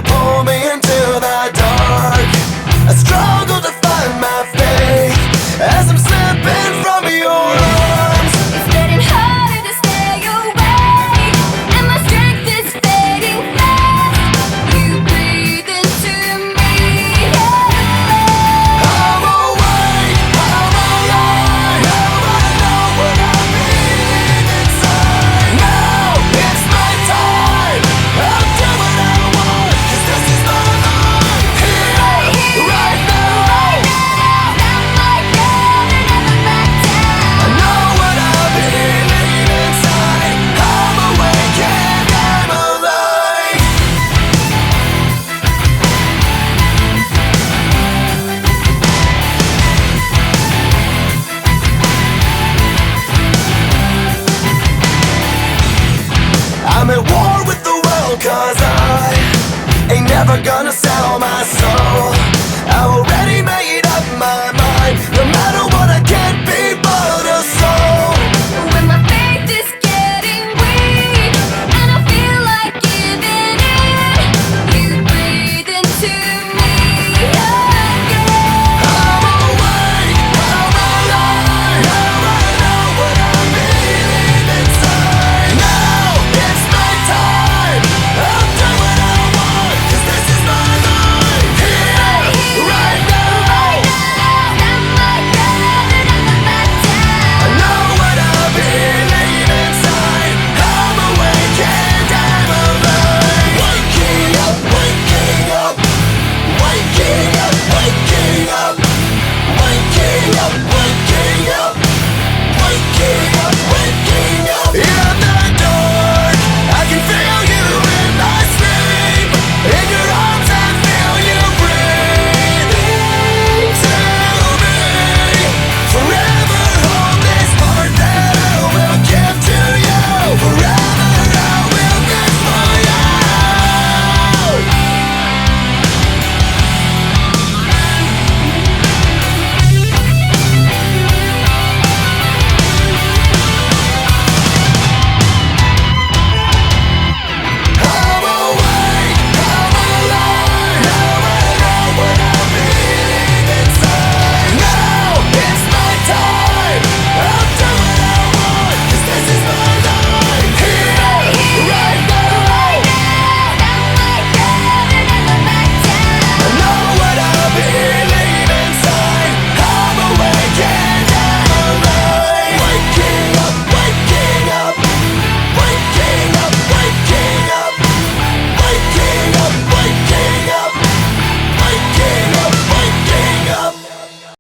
pull me into the dark. I struggle to find my faith as I'm slipping from your arms. It's getting harder to stay awake, and my strength is fading fast. You breathe into me. I'm awake, I'm alive. Now I know what I mean inside. Now it's my time. I'll do what I want, 'cause this is my life. Here, right now. I'm like never, never back down. I know what I believe inside. I'm awake and I'm alive. I'm at war with the world, 'cause I ain't never gonna sell my soul.